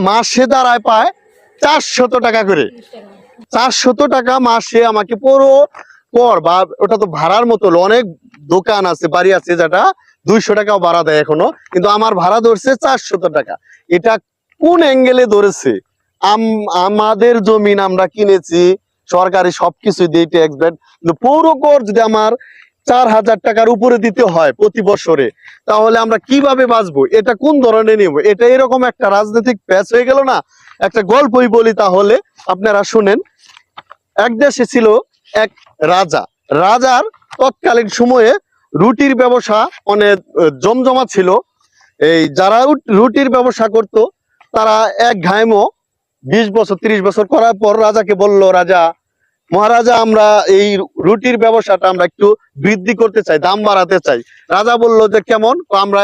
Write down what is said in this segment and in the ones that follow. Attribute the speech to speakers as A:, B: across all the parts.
A: মাসে দাঁড়ায় পায় 400 টাকা করে। 400 টাকা মাসে আমাকে পুরো কর বা ওটা তো ভাড়ার মতো, অনেক দোকান আছে বাড়ি আছে যেটা 200 টাকাও ভাড়া দেয় এখনো, কিন্তু আমার ভাড়া ধরছে 400 টাকা। এটা কোন অ্যাঙ্গেলে ধরেছে? আমাদের জমিন আমরা কিনেছি সরকারি সবকিছু দিয়ে ট্যাক্স ব্যাট, কিন্তু পৌর কর যদি আমার 4000 টাকার উপরে দিতে হয় প্রতি বছরে, তাহলে আমরা কিভাবে বাঁচবো? এটা কোন ধরনের নিয়ম? এটা এরকম একটা রাজনৈতিক প্যাচ হয়ে গেল না। একটা গল্পই বলি তাহলে আপনারা শুনেন। এক দেশে ছিল এক রাজা। রাজার তৎকালীন সময়ে রুটির ব্যবসা অনেক জমজমা ছিল। এই যারা রুটির ব্যবসা করত তারা এক ঘাইমো 20 বছর 30 বছর করার পর রাজাকে বলল, রাজা মহারাজা আমরা এই রুটির ব্যবসাটা আমরা একটু বৃদ্ধি করতে চাই, দাম বাড়াতে চাই। রাজা বলল যে কেমন? আমরা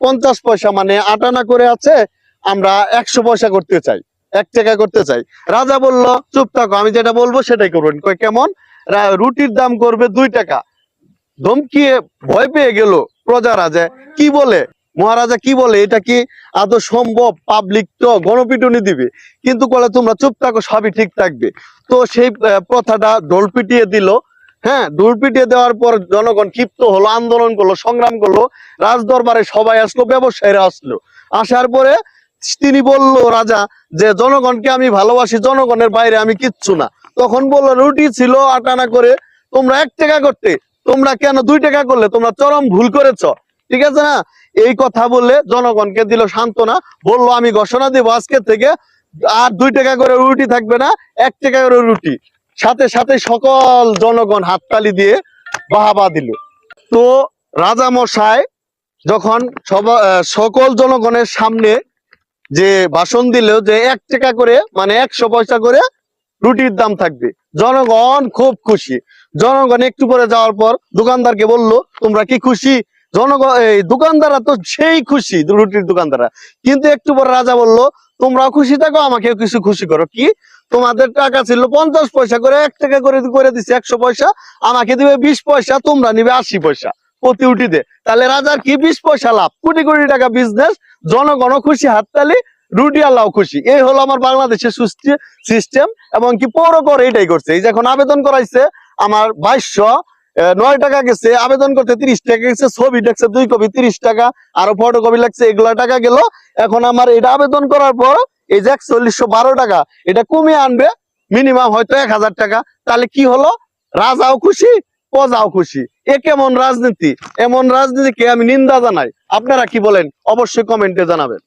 A: 50 পয়সা মানে 8 আনা করে আছে, আমরা 100 পয়সা করতে চাই, 1 টাকা করতে চাই। রাজা বলল চুপ থাকো, আমি যেটা বলবো সেটাই করবেন। কয় কেমন? রুটির দাম করবে 2 টাকা। ধমকিয়ে ভয় পেয়ে গেল প্রজারা, যে কি বলে মহারাজা, কি বলে, এটা কি আদৌ সম্ভব? পাবলিক তো গণপিটুনি দিবে। কিন্তু বলে তোমরা চুপ থাকো, সবই ঠিক থাকবে। তো সেই প্রথাটা ঢোল পিটিয়ে দিল। হ্যাঁ, ঢোল পিটিয়ে দেওয়ার পর জনগণ ক্ষিপ্ত হলো, আন্দোলন করলো, সংগ্রাম করলো। রাজদরবারে সবাই আসলো, ব্যবসায়ীরা আসলো। আসার পরে তিনি বলল রাজা যে জনগণকে আমি ভালোবাসি, জনগণের বাইরে আমি কিচ্ছু না। তখন বললো রুটি ছিল 8 আনা করে, তোমরা 1 টাকা করতে, তোমরা কেন 2 টাকা করলে? তোমরা চরম ভুল করেছ, ঠিক আছে না? এই কথা বলে জনগণকে দিল সান্ত্বনা। বললো আমি ঘোষণা দেবো আজকে থেকে আর 2 টাকা করে রুটি থাকবে না, 1 টাকা করে রুটি। সাথে সাথে সকল জনগণ হাততালি দিয়ে বাহাবা দিল। তো রাজা মশাই যখন সকল জনগণের সামনে যে ভাষণ দিল যে 1 টাকা করে মানে 100 পয়সা করে রুটির দাম থাকবে, জনগণ খুব খুশি। জনগণ একটু পরে যাওয়ার পর দোকানদারকে বলল তোমরা কি খুশি? জনগণ এই দোকানদাররা তো সেই খুশি, রুটির দোকানদাররা। কিন্তু একটু পরে রাজা বলল তোমরাও খুশি থাকো, আমাকে কিছু খুশি করো। কি? তোমাদের টাকা ছিল 50 পয়সা করে, 1 টাকা করে দিচ্ছে 100 পয়সা, আমাকে দিবে 20 পয়সা, তোমরা নিবে 80 পয়সা প্রতি উঠিতে। তাহলে রাজার কি 20 পয়সা লাভ, কোটি কোটি টাকা বিজনেস, জনগণও খুশি, হাততালি, রুটি আল্লাহ খুশি। এই হলো আমার বাংলাদেশের সিস্টেম। এবং কি পৌর কর এটাই করছে। এই যে এখন আবেদন করাইছে আমার 2209 টাকা গেছে, আবেদন করতে 30 টাকা গেছে, ছবি লাগছে 2 কপি 30 টাকা, আরো ফটো কপি লাগছে, এগুলা টাকা গেল। এখন আমার এটা আবেদন করার পর এই যে 4112 টাকা এটা কমিয়ে আনবে মিনিমাম হয়তো 1000 টাকা। তাহলে কি হলো? রাজাও খুশি, প্রজাও খুশি। এ কেমন রাজনীতি? এমন রাজনীতিকে আমি নিন্দা জানাই। আপনারা কি বলেন? অবশ্যই কমেন্টে জানাবেন।